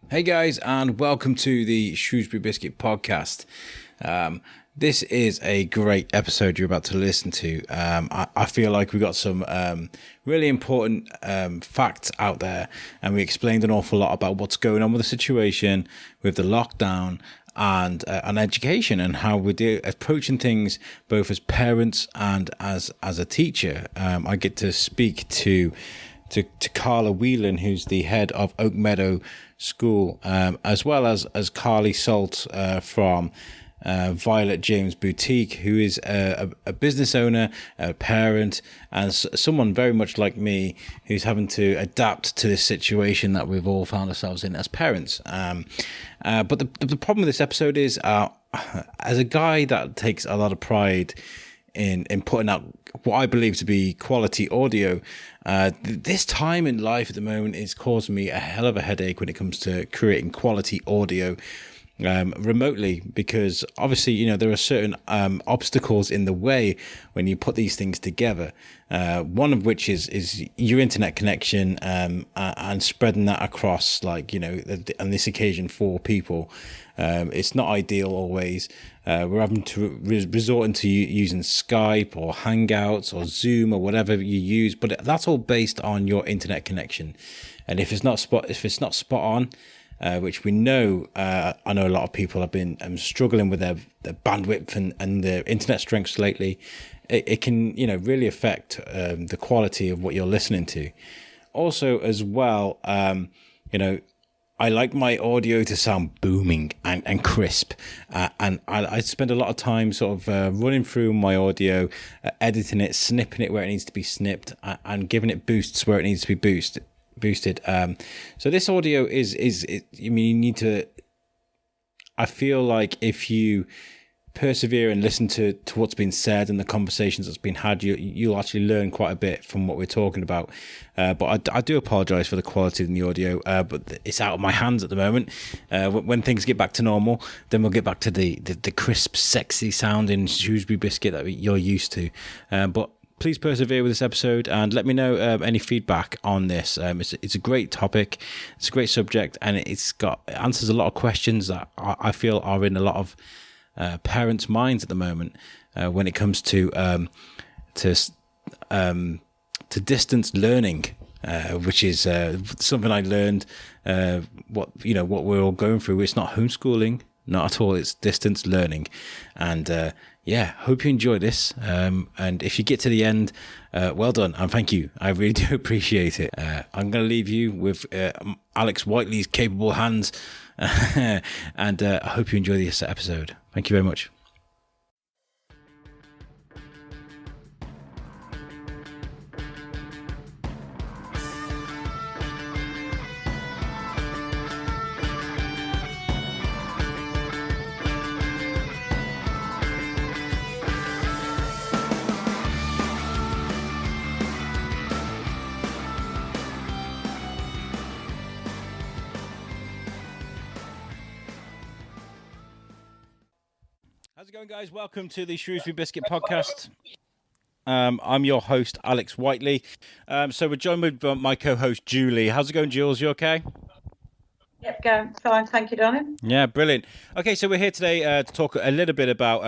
Hey guys, and welcome to the Shrewsbury Biscuit podcast. This is a great episode you're about to listen to. I feel like we got some really important facts out there, and we explained an awful lot about what's going on with the situation, with the lockdown, and on education, and how we're approaching things both as parents and as a teacher. I get to speak to Carla Whelan, who's the head of Meadow School, as well as Carlie Salt from Violet James Boutique, who is a business owner, a parent, and someone very much like me who's having to adapt to this situation that we've all found ourselves in as parents. But the problem with this episode is, as a guy that takes a lot of pride in putting out what I believe to be quality audio, this time in life at the moment is causing me a hell of a headache when it comes to creating quality audio remotely, because obviously, there are certain obstacles in the way when you put these things together. One of which is your internet connection, and spreading that across, on this occasion, 4 people. It's not ideal always. We're having to resort to using Skype or Hangouts or Zoom or whatever you use, but that's all based on your internet connection. And if it's not spot on, which we know, I know a lot of people have been struggling with their bandwidth and their internet strengths lately. It can, really affect the quality of what you're listening to. Also, as well, I like my audio to sound booming and crisp, and I spend a lot of time sort of running through my audio, editing it, snipping it where it needs to be snipped, and giving it boosts where it needs to be boosted. So this audio you need to, I feel like if you persevere and listen to what's been said and the conversations that's been had, you'll actually learn quite a bit from what we're talking about. But I do apologize for the quality in the audio, but it's out of my hands at the moment. When things get back to normal, then we'll get back to the crisp, sexy sounding Shrewsbury Biscuit that you're used to. But please persevere with this episode and let me know any feedback on this. It's a great topic, it's a great subject, and it answers a lot of questions that I feel are in a lot of parents' minds at the moment when it comes to distance learning, which is something I learned. What we're all going through. It's not homeschooling, not at all. It's distance learning, and hope you enjoy this. And if you get to the end, well done and thank you. I really do appreciate it. I'm going to leave you with Alex Whiteley's capable hands, and I hope you enjoy this episode. Thank you very much. How's it going, guys? Welcome to the Shrewsbury Biscuit podcast. I'm your host, Alex Whiteley. So we're joined with my co-host, Julie. How's it going, Jules? You okay? Yep, going fine. Thank you, darling. Yeah, brilliant. Okay, so we're here today to talk a little bit about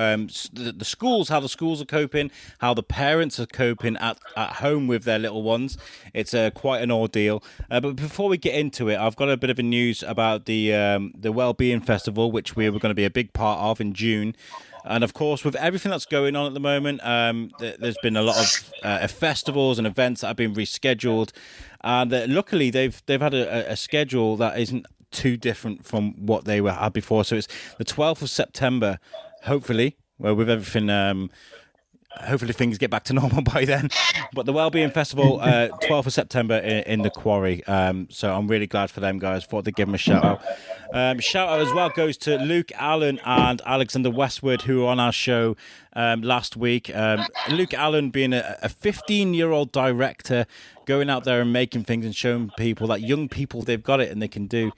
the schools, how the schools are coping, how the parents are coping at home with their little ones. It's quite an ordeal. But before we get into it, I've got a bit of a news about the Wellbeing Festival, which we were going to be a big part of in June. And of course, with everything that's going on at the moment, there's been a lot of festivals and events that have been rescheduled. And luckily, they've had a schedule that isn't too different from what they had before. So it's the 12th of September, hopefully, with everything. Hopefully things get back to normal by then. But the Wellbeing Festival, 12th of September in the Quarry. So I'm really glad for them, guys. Thought to give them a shout out. Shout out as well goes to Luke Allen and Alexander Westwood, who were on our show last week. Luke Allen being a 15-year-old director, going out there and making things and showing people that young people, they've got it and they can do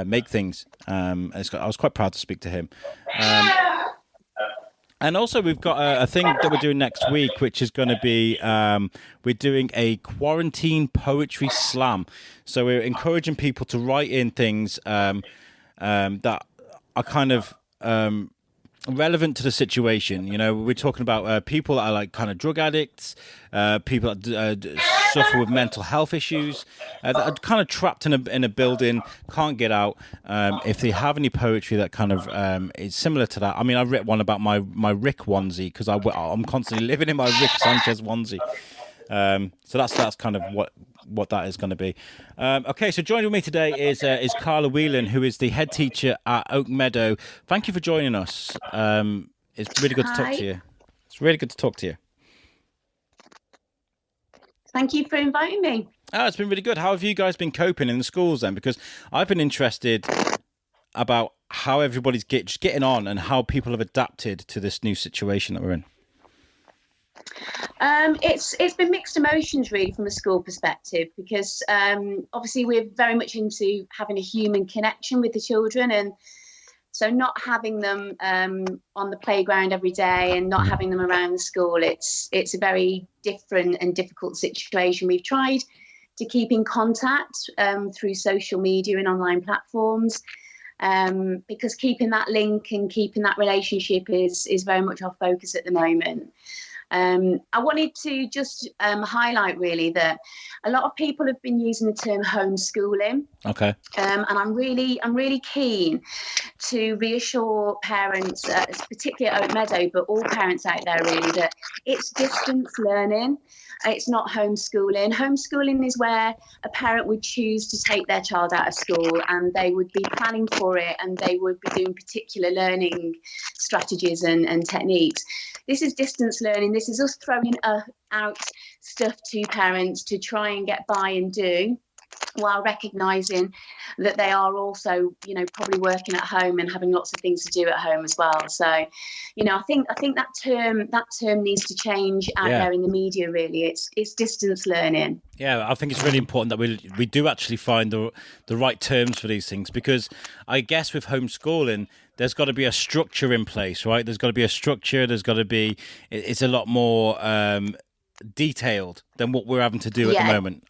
make things. I was quite proud to speak to him. And also, we've got a thing that we're doing next week, which is going to be we're doing a quarantine poetry slam. So we're encouraging people to write in things that are kind of relevant to the situation. You know, we're talking about people that are like kind of drug addicts, people that suffer with mental health issues, that are kind of trapped in a building, can't get out. If they have any poetry that kind of is similar to that. I mean, I wrote one about my Rick onesie because I'm constantly living in my Rick Sanchez onesie. So that's kind of what that is going to be. Okay, so joining with me today is Carla Whelan, who is the head teacher at Oak Meadow. Thank you for joining us. It's really good to talk to you. It's really good to talk to you. Thank you for inviting me. Oh, it's been really good. How have you guys been coping in the schools then? Because I've been interested about how everybody's just getting on and how people have adapted to this new situation that we're in. It's been mixed emotions really from a school perspective because obviously we're very much into having a human connection with the children, and so not having them on the playground every day and not having them around the school, it's a very different and difficult situation. We've tried to keep in contact through social media and online platforms because keeping that link and keeping that relationship is very much our focus at the moment. I wanted to just highlight really that a lot of people have been using the term homeschooling. Okay. And I'm really keen to reassure parents, particularly at Oak Meadow, but all parents out there really, that it's distance learning. It's not homeschooling. Homeschooling is where a parent would choose to take their child out of school and they would be planning for it and they would be doing particular learning strategies and techniques. This is distance learning. This is us throwing out stuff to parents to try and get by and do, while recognising that they are also, you know, probably working at home and having lots of things to do at home as well. So, you know, I think that term needs to change out there in the media. Really, it's distance learning. Yeah, I think it's really important that we do actually find the right terms for these things, because I guess with homeschooling, there's got to be a structure in place, right? There's got to be a structure. There's got to be. It's a lot more detailed than what we're having to do at the moment.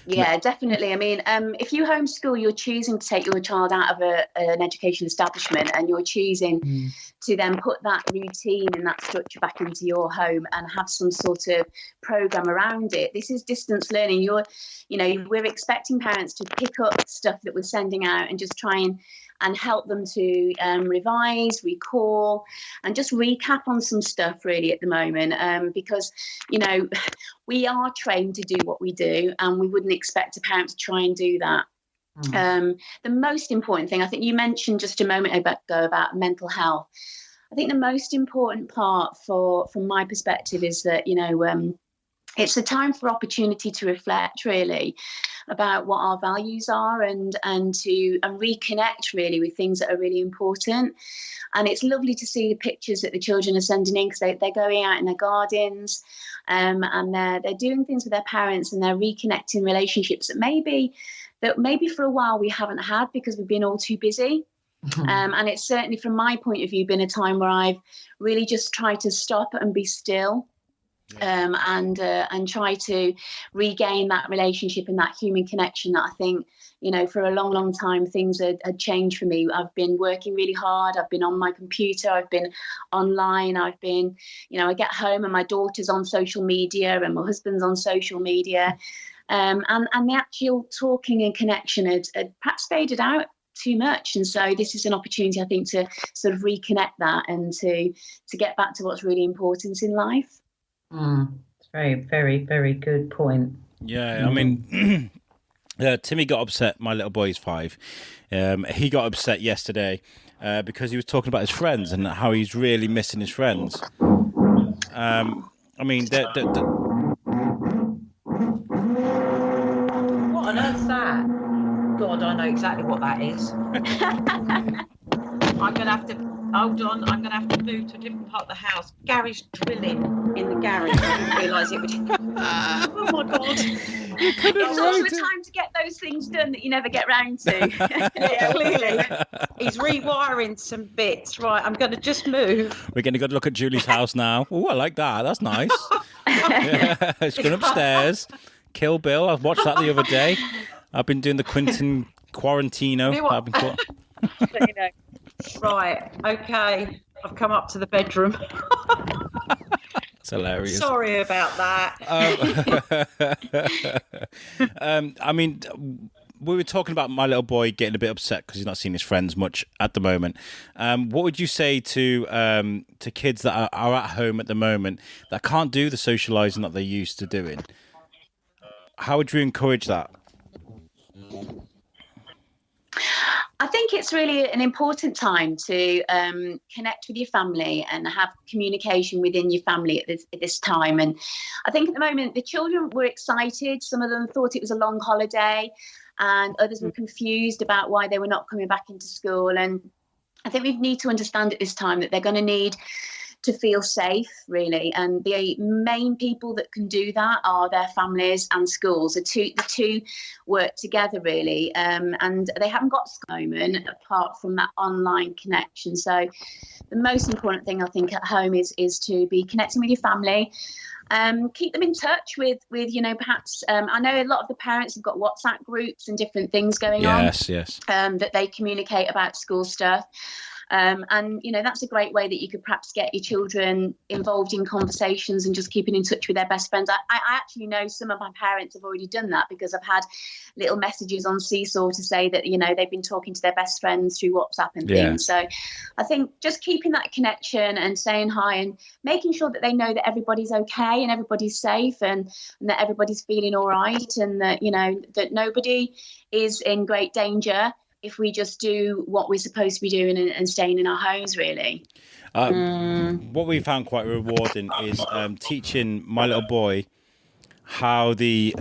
Yeah, definitely. I mean, if you homeschool, you're choosing to take your child out of an education establishment and you're choosing to then put that routine and that structure back into your home and have some sort of program around it. This is distance learning. We're expecting parents to pick up stuff that we're sending out and just try and help them to revise, recall, and just recap on some stuff really at the moment, because, you know, we are trained to do what we do and we wouldn't expect a parent to try and do that. The most important thing, I think you mentioned just a moment ago about mental health. I think the most important part from my perspective is that, you know, it's a time for opportunity to reflect really about what our values are and reconnect really with things that are really important. And it's lovely to see the pictures that the children are sending in, because they're going out in their gardens and they're doing things with their parents and they're reconnecting relationships that maybe for a while we haven't had because we've been all too busy. And it's certainly from my point of view been a time where I've really just tried to stop and be still. And try to regain that relationship and that human connection that I think, you know, for a long, long time, things had changed for me. I've been working really hard. I've been on my computer. I've been online. I've been, you know, I get home and my daughter's on social media and my husband's on social media. And the actual talking and connection had perhaps faded out too much. And so this is an opportunity, I think, to sort of reconnect that and to get back to what's really important in life. It's very, very, very good point. Yeah, I mean, Timmy got upset. My little boy is 5. He got upset yesterday because he was talking about his friends and how he's really missing his friends. I mean, what on earth's that? God, I know exactly what that is. I'm going to have to... Hold on, I'm going to have to move to a different part of the house. Garage drilling in the garage. I didn't realise it would... Oh, my God. It's also a time to get those things done that you never get round to. Yeah, clearly. He's rewiring some bits. Right, I'm going to just move. We're getting a good look at Julie's house now. Oh, I like that. That's nice. Yeah, it's going upstairs. Kill Bill. I watched that the other day. I've been doing the Quentin Quarantino. I've been Right, okay. I've come up to the bedroom. That's hilarious. Sorry about that. I mean, we were talking about my little boy getting a bit upset because he's not seeing his friends much at the moment. What would you say to kids that are at home at the moment that can't do the socialising that they used to doing? How would you encourage that? I think it's really an important time to connect with your family and have communication within your family at this time. And I think at the moment the children were excited. Some of them thought it was a long holiday, and others were confused about why they were not coming back into school. And I think we need to understand at this time that they're going to need to feel safe, really. And the main people that can do that are their families and schools. The two work together, really. And they haven't got a moment apart from that online connection. So the most important thing, I think, at home is to be connecting with your family. Keep them in touch with perhaps I know a lot of the parents have got WhatsApp groups and different things going on. Yes. That they communicate about school stuff. And that's a great way that you could perhaps get your children involved in conversations and just keeping in touch with their best friends. I actually know some of my parents have already done that, because I've had little messages on Seesaw to say that they've been talking to their best friends through WhatsApp and things. So I think just keeping that connection and saying hi and making sure that they know that everybody's okay and everybody's safe and that everybody's feeling all right, and that that nobody is in great danger if we just do what we're supposed to be doing and staying in our homes, really. What we found quite rewarding is teaching my little boy how the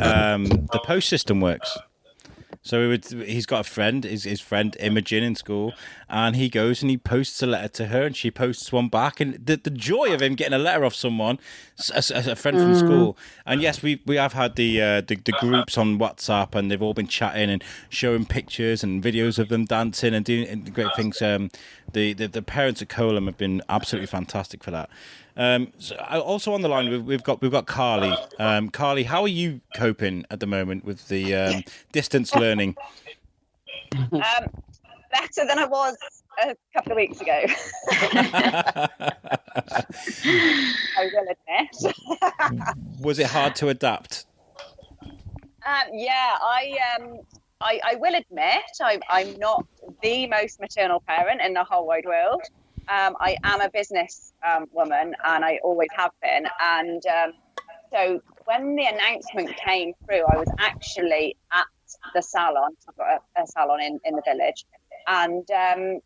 post system works. So he's got a friend, his friend Imogen in school, and he goes and he posts a letter to her, and she posts one back. And the joy of him getting a letter off someone, a friend from school. And yes, we have had the groups on WhatsApp, and they've all been chatting and showing pictures and videos of them dancing and doing great things. The parents at Whelan have been absolutely fantastic for that. So also on the line, we've got Carlie. Carlie, how are you coping at the moment with the distance learning? Better than I was a couple of weeks ago. I will admit. Was it hard to adapt? Yeah, I will admit I'm not the most maternal parent in the whole wide world. I am a business woman, and I always have been. And so when the announcement came through, I was actually at the salon. I've got a salon in the village, and that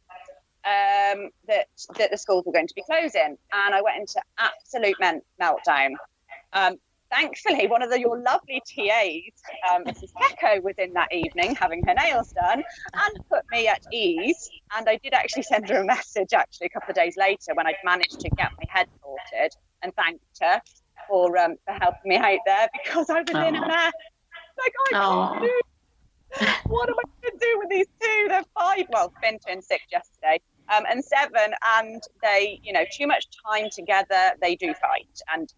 the schools were going to be closing, and I went into absolute meltdown. Thankfully, one of your lovely TAs, Mrs. Gecko, was in that evening having her nails done and put me at ease. And I did actually send her a message a couple of days later when I'd managed to get my head sorted, and thanked her for helping me out there, because I was in a mess. Like, I can't do. What am I going to do with these two? They're 5. Well, Finn turned 6 yesterday, and 7, and they, too much time together, they do fight, and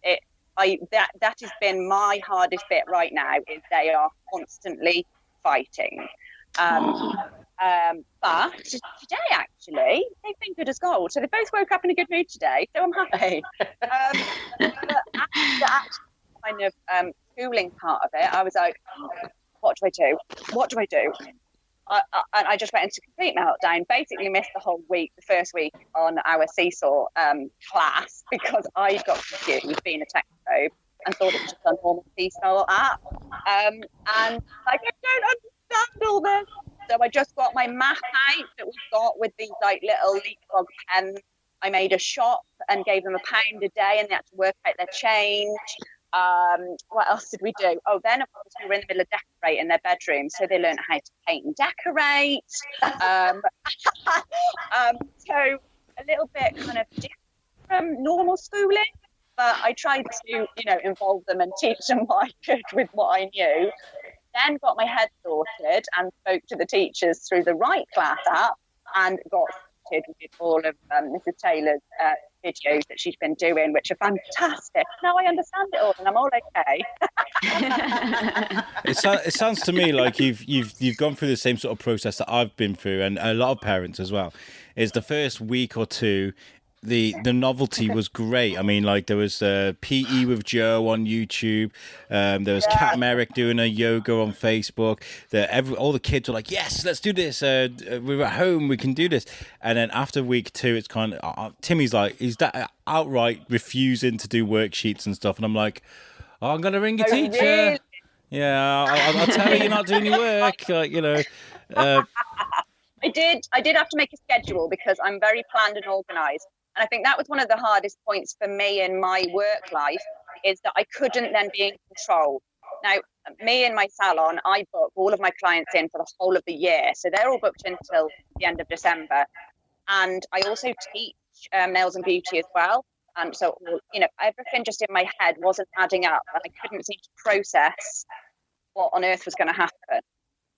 that has been my hardest bit right now, is they are constantly fighting. But today, actually, they've been good as gold. So they both woke up in a good mood today, so I'm happy. But after kind of schooling part of it, I was like, what do I do? What do I do? I just went into complete meltdown, basically missed the whole week, the first week on our Seesaw class, because I got confused being a technophobe and thought it was just a normal Seesaw app. And I don't understand all this. So I just got my map out that we've got with these little leapfrog pens. I made a shop and gave them £1 a day, and they had to work out their change. What else did we do? Oh, then of course we were in the middle of decorating their bedroom, so they learned how to paint and decorate. So a little bit kind of different from normal schooling. But I tried to, involve them and teach them what I could with what I knew. Then got my head sorted and spoke to the teachers through the Right Class app and got started with all of Mrs. Taylor's videos that she's been doing, which are fantastic. Now I understand it all and I'm all okay. It sounds to me like you've gone through the same sort of process that I've been through, and a lot of parents as well. Is the first week or two, the novelty was great. I mean, like there was PE with Joe on YouTube. There was Kat Merrick doing a yoga on Facebook. All the kids were like, "Yes, let's do this. We're at home. We can do this." And then after week 2, it's kind of Timmy's like, he's that outright refusing to do worksheets and stuff, and I'm like, "Oh, I'm gonna ring your teacher." Really? Yeah, I'll tell her you're not doing your work. I did have to make a schedule because I'm very planned and organised. And I think that was one of the hardest points for me in my work life, is that I couldn't then be in control. Now, me and my salon, I book all of my clients in for the whole of the year. So they're all booked until the end of December. And I also teach nails and beauty as well. So, everything just in my head wasn't adding up. And I couldn't seem to process what on earth was going to happen.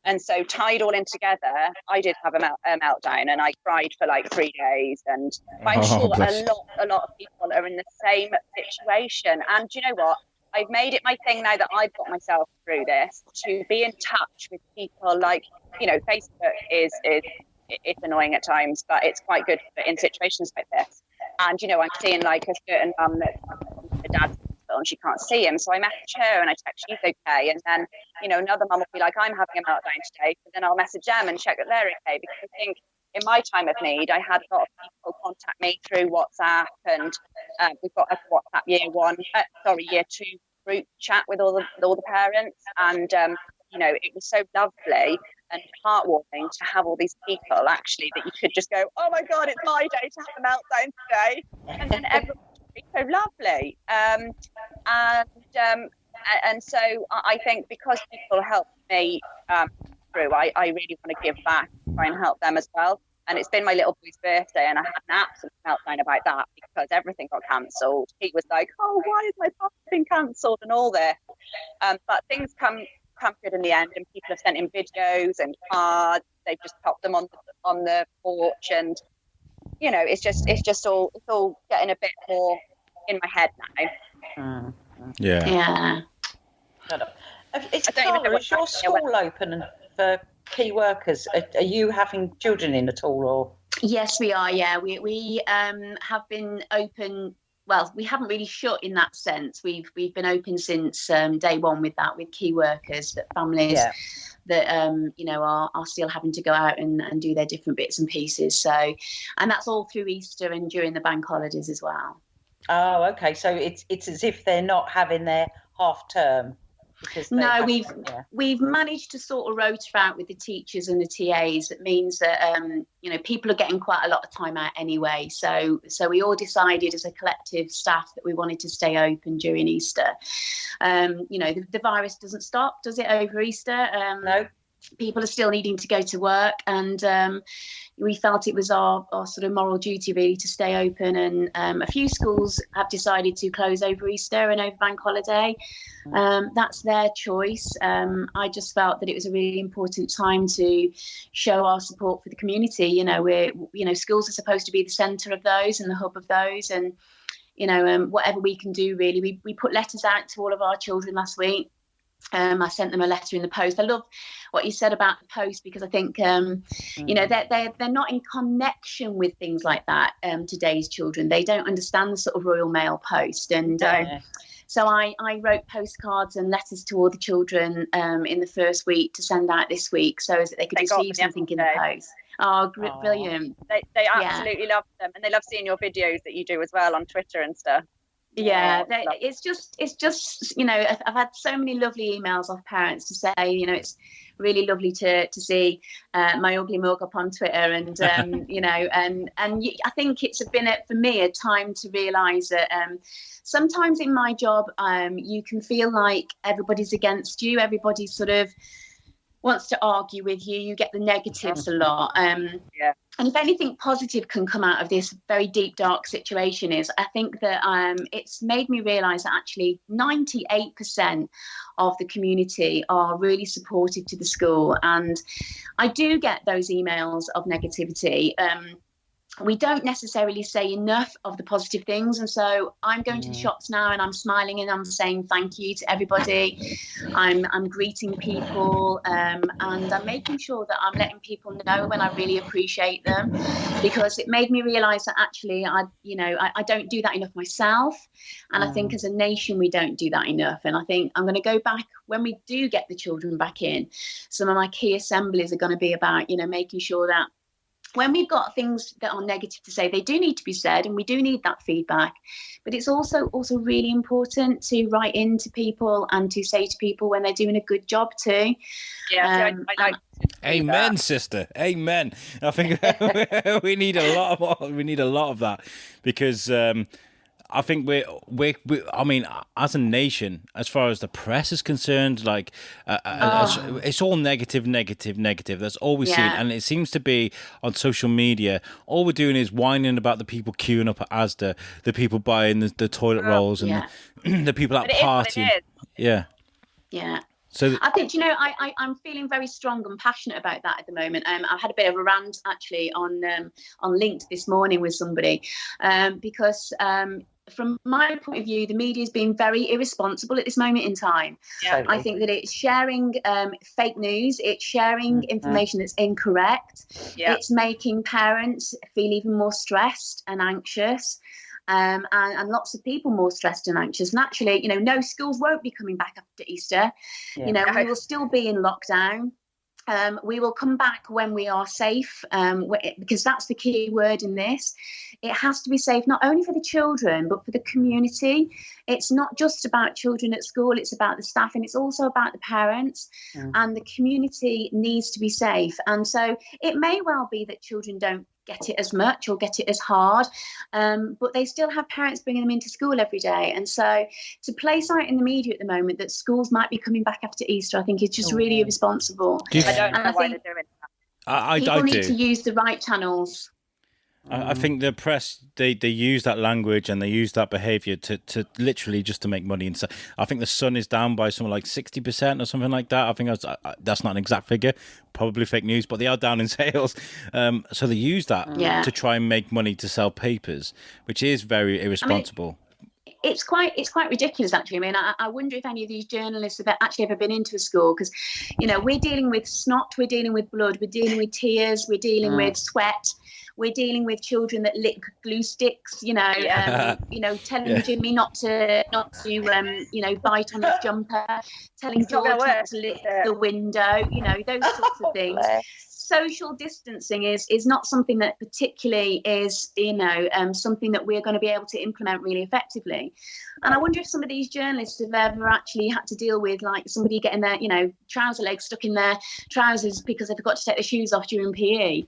And so tied all in together, I did have a meltdown and I cried for like 3 days. And I'm sure a lot of people are in the same situation. And you know what? I've made it my thing now that I've got myself through this, to be in touch with people. Like, Facebook is it's annoying at times, but it's quite good in situations like this. And, I'm seeing like a certain mum that her dad's and she can't see him, so I message her and I text she's okay, and then another mum will be like, I'm having a meltdown today, but then I'll message them and check that they're okay, because I think in my time of need I had a lot of people contact me through WhatsApp, and we've got a WhatsApp year 2 group chat with all the parents, and it was so lovely and heartwarming to have all these people actually that you could just go, oh my god, it's my day to have a meltdown today, and then everyone so lovely, and so I think because people helped me through, I really want to give back, try and help them as well. And it's been my little boy's birthday, and I had an absolute meltdown about that because everything got cancelled. He was like, "Oh, why is my party been cancelled?" and all this. But things come good in the end, and people have sent in videos and cards. They've just popped them on the porch, and it's all getting a bit more in my head now. Yeah. Is your school open for key workers? Are you having children in at all, or? Yes, we are. Yeah, we have been open. Well, we haven't really shut in that sense. We've been open since day one with key workers, that families that are still having to go out and do their different bits and pieces. So, and that's all through Easter and during the bank holidays as well. Oh, okay. So it's as if they're not having their half term. No, we've managed to sort of rota out with the teachers and the TAs. That means that people are getting quite a lot of time out anyway. So we all decided as a collective staff that we wanted to stay open during Easter. The virus doesn't stop, does it, over Easter? No. People are still needing to go to work, and we felt it was our sort of moral duty really to stay open, and a few schools have decided to close over Easter and over bank holiday. That's their choice. I just felt that it was a really important time to show our support for the community. Schools are supposed to be the centre of those and the hub of those, and whatever we can do really. We put letters out to all of our children last week. I sent them a letter in the post. I love what you said about the post, because I think they're not in connection with things like that. Today's children, they don't understand the sort of Royal Mail post, and so I wrote postcards and letters to all the children in the first week to send out this week, so as that they could receive something in the post. Oh, brilliant! They absolutely love them, and they love seeing your videos that you do as well on Twitter and stuff. Yeah, it's just I've had so many lovely emails off parents to say, it's really lovely to see my ugly mug up on Twitter, and and I think it's been for me a time to realise that sometimes in my job you can feel like everybody's against you, everybody's sort of wants to argue with you. You get the negatives a lot. Yeah. And if anything positive can come out of this very deep, dark situation is, I think that it's made me realise that actually 98% of the community are really supportive to the school. And I do get those emails of negativity. We don't necessarily say enough of the positive things. And so I'm going to the shops now and I'm smiling and I'm saying thank you to everybody. I'm greeting people and I'm making sure that I'm letting people know when I really appreciate them, because it made me realise that actually I don't do that enough myself. And I think as a nation, we don't do that enough. And I think I'm going to go back when we do get the children back in. Some of my key assemblies are going to be about, making sure that when we've got things that are negative to say, they do need to be said, and we do need that feedback. But it's also really important to write in to people and to say to people when they're doing a good job too. Yeah, I Amen, sister. Amen. I think we need a lot of that, because I think I mean, as a nation, as far as the press is concerned, like it's all negative. That's all we see, and it seems to be on social media. All we're doing is whining about the people queuing up at Asda, the people buying the toilet rolls, and the people out partying. Yeah. So I think, I'm feeling very strong and passionate about that at the moment. I've had a bit of a rant actually on LinkedIn this morning with somebody, because from my point of view, the media is being very irresponsible at this moment in time. Yeah. I think that it's sharing fake news, it's sharing information that's incorrect. Yeah. It's making parents feel even more stressed and anxious. And lots of people more stressed and anxious. And actually, no, schools won't be coming back after Easter. Yeah. We will still be in lockdown. We will come back when we are safe, because that's the key word in this. It has to be safe, not only for the children, but for the community. It's not just about children at school, it's about the staff, and it's also about the parents. And the community needs to be safe. And so it may well be that children don't get it as much or get it as hard, but they still have parents bringing them into school every day. And so to place out in the media at the moment that schools might be coming back after Easter, I think is just really irresponsible. I don't know why they're doing that. People need to use the right channels. I think the press, they use that language and they use that behaviour to literally just to make money. And so I think the Sun is down by something like 60% or something like that. I think that's not an exact figure, probably fake news, but they are down in sales. So they use that to try and make money to sell papers, which is very irresponsible. It's quite ridiculous, actually. I mean, I wonder if any of these journalists have actually ever been into a school, because, we're dealing with snot, we're dealing with blood, we're dealing with tears, we're dealing with sweat. We're dealing with children that lick glue sticks, telling Jimmy not to bite on his jumper, telling George not to lick the window, those sorts of things. Social distancing is not something that particularly is, something that we're going to be able to implement really effectively. And I wonder if some of these journalists have ever actually had to deal with, like, somebody getting their, trouser legs stuck in their trousers because they forgot to take their shoes off during PE.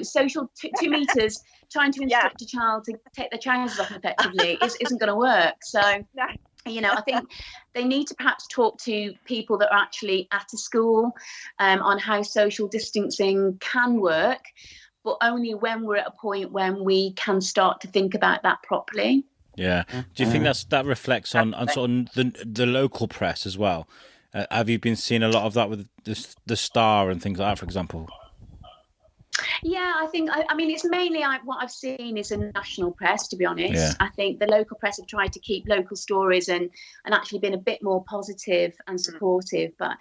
Social 2 meters, trying to instruct a child to take their trousers off effectively isn't going to work. So, I think they need to perhaps talk to people that are actually at a school on how social distancing can work, but only when we're at a point when we can start to think about that properly. Yeah. Do you think that reflects on sort of the local press as well? Have you been seeing a lot of that with the Star and things like that, for example? Yeah, I think, I mean, it's mainly what I've seen is a national press, to be honest. Yeah. I think the local press have tried to keep local stories and actually been a bit more positive and supportive. But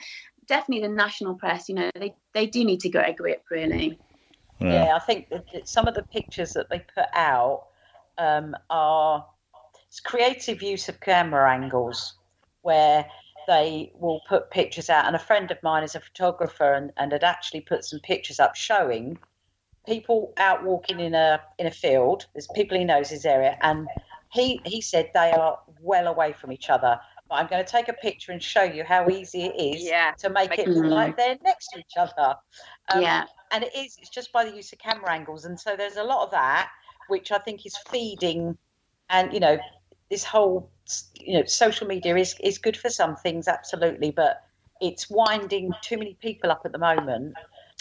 definitely the national press, they do need to get a grip, really. Yeah, I think that some of the pictures that they put out are creative use of camera angles, where they will put pictures out. And a friend of mine is a photographer and had actually put some pictures up showing people out walking in a field. There's people he knows his area, and he said they are well away from each other. But I'm going to take a picture and show you how easy it is to make it look like they're next to each other. And it's just by the use of camera angles. And so there's a lot of that, which I think is feeding. And, this whole, social media is good for some things, absolutely. But it's winding too many people up at the moment.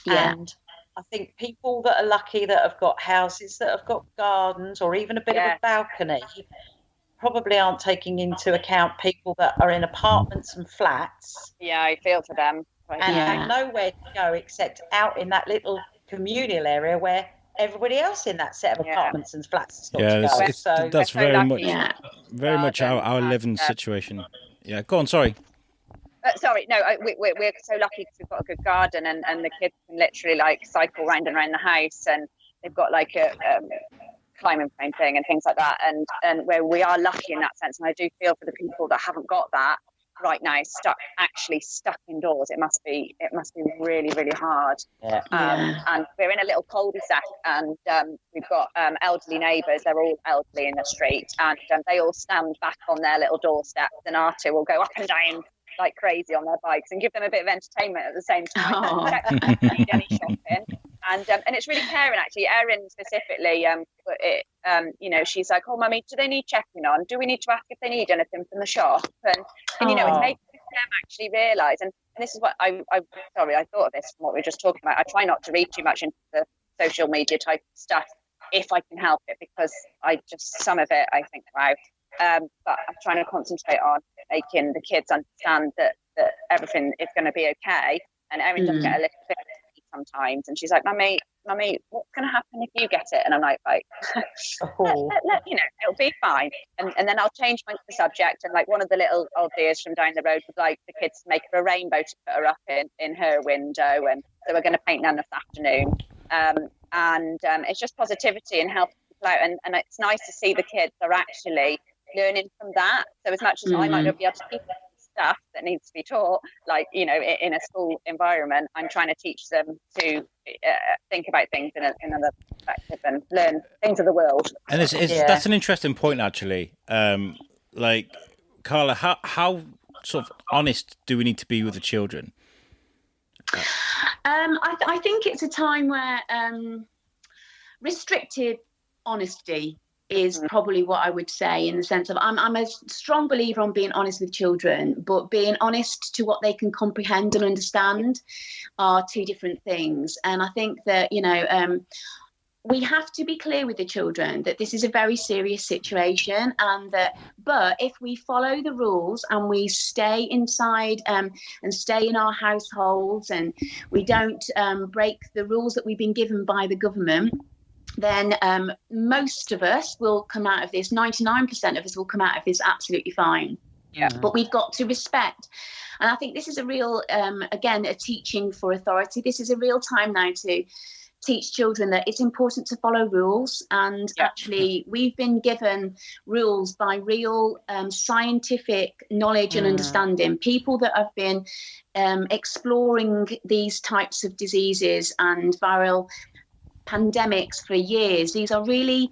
Yeah. And I think people that are lucky that have got houses that have got gardens or even a bit of a balcony probably aren't taking into account people that are in apartments and flats. Yeah, I feel for them. And have nowhere to go except out in that little communal area where everybody else in that set of apartments and flats has got to go. So that's very much our living situation. Yeah, go on. Sorry. Sorry, no, we're so lucky because we've got a good garden, and the kids can literally like cycle round and around the house, and they've got like a climbing frame thing and things like that, and where we are lucky in that sense. And I do feel for the people that haven't got that right now, stuck indoors. It must be really, really hard. And we're in a little cul-de-sac, and we've got elderly neighbours. They're all elderly in the street, and they all stand back on their little doorsteps, and our two will go up and down like crazy on their bikes and give them a bit of entertainment at the same time. Need any shopping. And it's really caring, actually. Erin specifically, she's like, "Oh, Mummy, do they need checking on? Do we need to ask if they need anything from the shop?" And it's making them actually realise. And this is what I thought of this from what we were just talking about. I try not to read too much into the social media type of stuff if I can help it, because some of it I think, wow. But I'm trying to concentrate on making the kids understand that everything is going to be okay. And Erin does get a little bit sometimes, and she's like, "Mummy, what's going to happen if you get it?" And I'm like, it'll be fine. And then I'll change the subject. And like one of the little old dears from down the road would like the kids to make her a rainbow to put her up in her window, and so we're going to paint them this afternoon. And it's just positivity and helping people out, and it's nice to see the kids are actually learning from that. So as much as I might not be able to teach them stuff that needs to be taught, like, in a school environment, I'm trying to teach them to think about things in another perspective and learn things of the world. And that's an interesting point, actually. Like, Carla, how sort of honest do we need to be with the children? I think it's a time where restricted honesty is probably what I would say, in the sense of I'm a strong believer on being honest with children, but being honest to what they can comprehend and understand are two different things. And I think that, we have to be clear with the children that this is a very serious situation, and but if we follow the rules and we stay inside and stay in our households, and we don't break the rules that we've been given by the government, then most of us will come out of this, 99% of us will come out of this absolutely fine. Yeah. But we've got to respect. And I think this is a real, again, a teaching for authority. This is a real time now to teach children that it's important to follow rules. And actually, we've been given rules by real scientific knowledge and understanding. People that have been exploring these types of diseases and viral pandemics for years. These are really,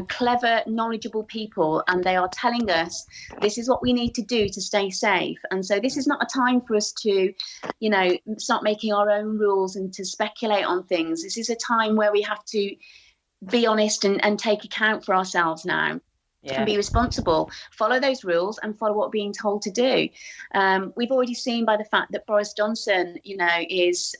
clever, knowledgeable people, and they are telling us this is what we need to do to stay safe. And so this is not a time for us to, start making our own rules and to speculate on things. This is a time where we have to be honest and take account for ourselves now. And be responsible, follow those rules and follow what we're being told to do. We've already seen by the fact that Boris Johnson, is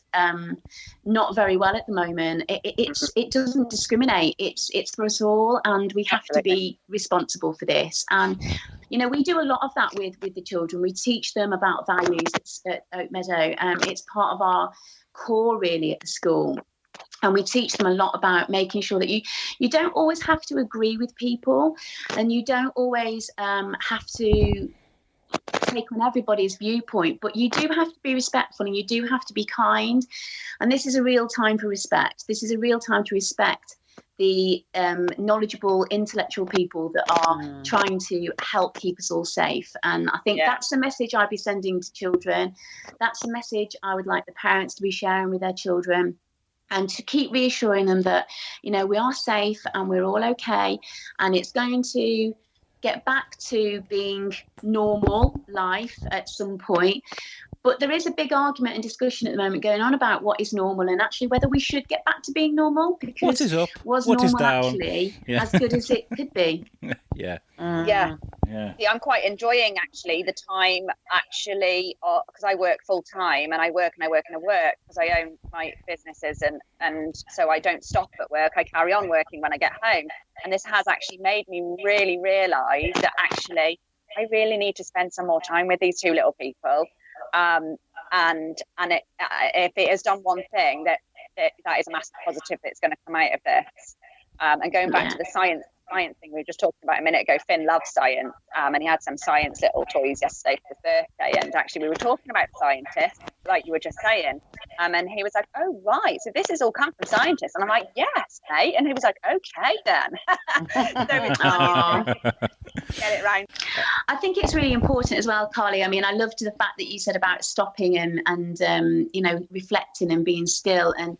not very well at the moment. It doesn't discriminate. It's for us all, and we have to be responsible for this. And we do a lot of that with the children. We teach them about values at Oak Meadow. It's part of our core really at the school. And we teach them a lot about making sure that you don't always have to agree with people, and you don't always have to take on everybody's viewpoint, but you do have to be respectful and you do have to be kind. And this is a real time for respect. This is a real time to respect the knowledgeable, intellectual people that are trying to help keep us all safe. And I think that's the message I'd be sending to children. That's the message I would like the parents to be sharing with their children. And to keep reassuring them that, we are safe and we're all okay. And it's going to get back to being normal life at some point. But there is a big argument and discussion at the moment going on about what is normal and actually whether we should get back to being normal, because what is up? was What is normal down? actually Yeah. as good as it could be? Yeah. Yeah. Yeah. See, I'm quite enjoying actually the time because I work full time and I work because I own my businesses and so I don't stop at work. I carry on working when I get home, and this has actually made me really realise that actually I really need to spend some more time with these two little people. And if it has done one thing, that is a massive positive that's going to come out of this. And going back to the science thing we were just talking about a minute ago, Finn loves science, and he had some science little toys yesterday for his birthday, and actually we were talking about scientists like you were just saying, and he was like, oh right, so this has all come from scientists, and I'm like, yes mate, and he was like, okay then. So it's get it round. I think it's really important as well, Carlie. I mean, I loved the fact that you said about stopping and reflecting and being still. And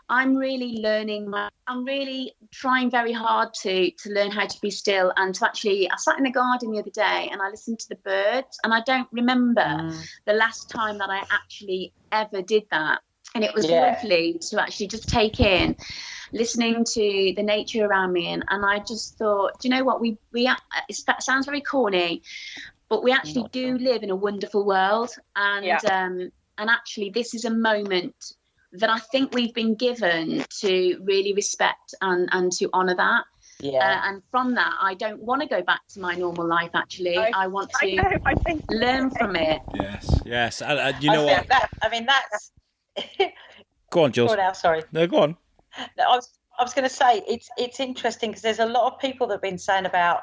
I'm really learning. I'm really trying very hard to learn how to be still and to actually. I sat in the garden the other day and I listened to the birds, and I don't remember the last time that I actually ever did that. And it was lovely to actually just take in, listening to the nature around me. And I just thought, do you know what? It sounds very corny, but we actually do live in a wonderful world. And actually, this is a moment that I think we've been given to really respect and to honour that. Yeah. And from that, I don't want to go back to my normal life, actually. I want to learn from it. Yes. You know what? That's... Go on, Jules. Go on now, sorry. No, go on. No, I was going to say, it's interesting because there's a lot of people that have been saying about,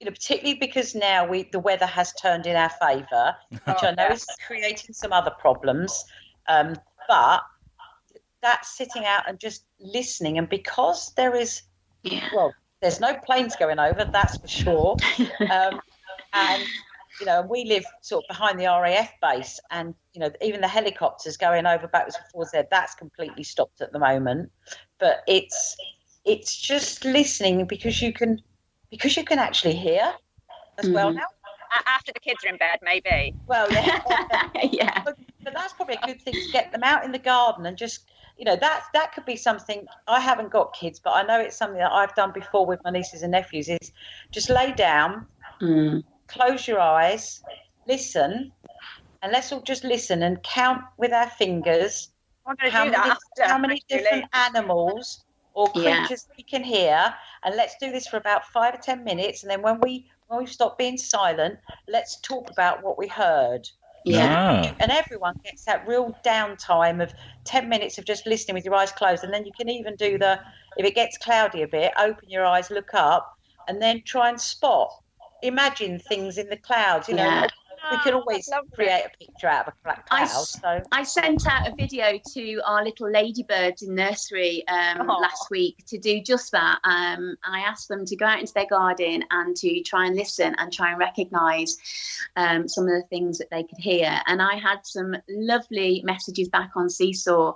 particularly because now the weather has turned in our favour, which I know is creating some other problems, but that's sitting out and just listening. And because there is, there's no planes going over, that's for sure. And we live sort of behind the RAF base, and even the helicopters going over backwards and forwards there, that's completely stopped at the moment. But it's just listening because you can actually hear as well now. After the kids are in bed, maybe. Well, yeah. But that's probably a good thing to get them out in the garden and just, that could be something. I haven't got kids, but I know it's something that I've done before with my nieces and nephews, is just lay down, close your eyes, listen, and let's all just listen and count with our fingers how many different animals or creatures we can hear. And let's do this for about 5 or 10 minutes. And then when we stop being silent, let's talk about what we heard. Yeah. And everyone gets that real downtime of 10 minutes of just listening with your eyes closed. And then you can even do if it gets cloudy a bit, open your eyes, look up, and then try and imagine things in the clouds. We can always create a picture out of a cloud. I sent out a video to our little ladybirds in nursery last week to do just that. I asked them to go out into their garden and to try and listen and try and recognise some of the things that they could hear. And I had some lovely messages back on Seesaw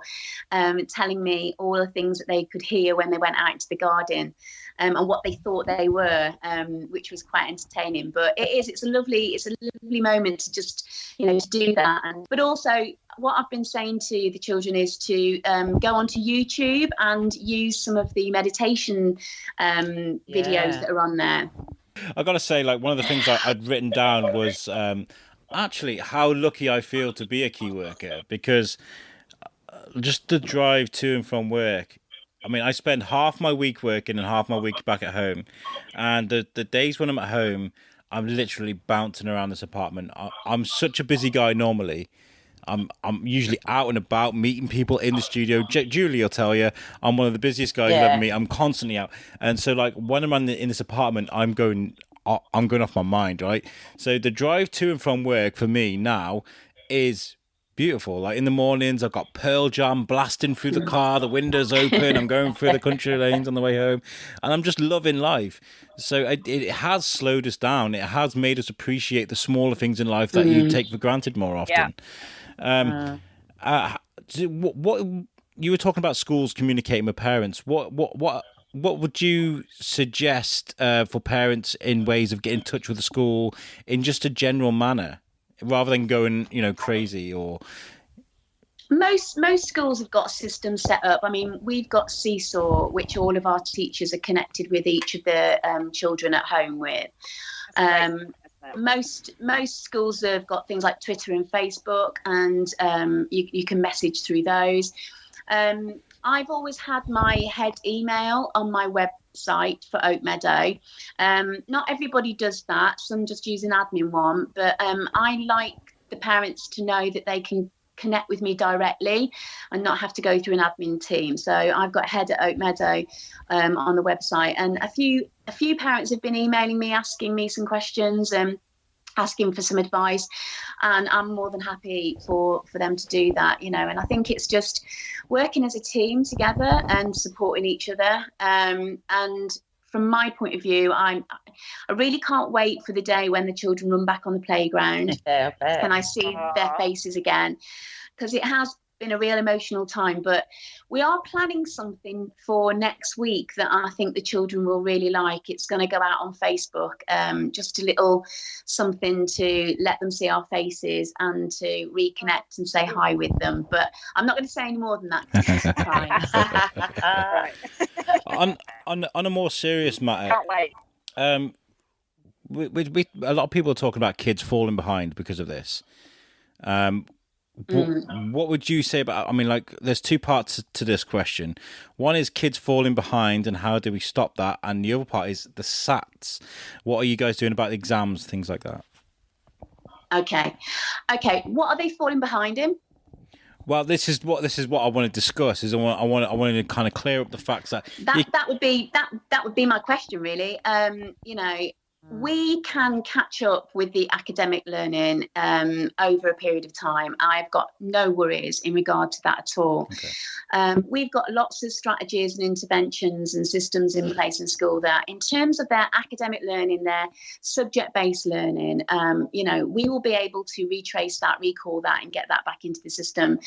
telling me all the things that they could hear when they went out into the garden. And what they thought they were, which was quite entertaining. But it's a lovely moment to just, to do that. But also what I've been saying to the children is to go onto YouTube and use some of the meditation videos that are on there. I got to say, one of the things I'd written down was actually how lucky I feel to be a key worker, because just the drive to and from work, I mean, I spend half my week working and half my week back at home. And the days when I'm at home, I'm literally bouncing around this apartment. I'm such a busy guy normally. I'm usually out and about meeting people in the studio. Julie will tell you, I'm one of the busiest guys you'll ever meet. I'm constantly out. And so when I'm in this apartment, I'm going off my mind, right? So the drive to and from work for me now is beautiful. In the mornings, I've got Pearl Jam blasting through the car, the windows open, I'm going through the country lanes on the way home, and I'm just loving life. So it has slowed us down. It has made us appreciate the smaller things in life that you take for granted more often. What you were talking about schools communicating with parents. What would you suggest for parents in ways of getting in touch with the school in just a general manner? rather than going, crazy or. Most schools have got systems set up. I mean, we've got Seesaw, which all of our teachers are connected with each of the children at home with. Most schools have got things like Twitter and Facebook, and you can message through those. I've always had my head email on my website for Oak Meadow. Not everybody does that. Some just use an admin one, but I like the parents to know that they can connect with me directly and not have to go through an admin team. So I've got head at Oak Meadow on the website, and a few parents have been emailing me, asking me some questions, asking for some advice, and I'm more than happy for them to do that, and I think it's just working as a team together and supporting each other. And from my point of view, I really can't wait for the day when the children run back on the playground and I see their faces again, because it has been a real emotional time. But we are planning something for next week that I think the children will really like. It's going to go out on Facebook, just a little something to let them see our faces and to reconnect and say hi with them. But I'm not going to say any more than that. On a more serious matter, Can't wait. we a lot of people are talking about kids falling behind because of this. What would you say about? I mean, there's two parts to this question. One is kids falling behind, and how do we stop that? And the other part is the SATs. What are you guys doing about the exams, things like that? Okay. What are they falling behind in? Well, this is what I want to discuss. Is I want to kind of clear up the facts that that would be my question, really. We can catch up with the academic learning over a period of time. I've got no worries in regard to that at all. Okay. We've got lots of strategies and interventions and systems in place in school that, in terms of their academic learning, their subject-based learning, we will be able to retrace that, recall that, and get that back into the system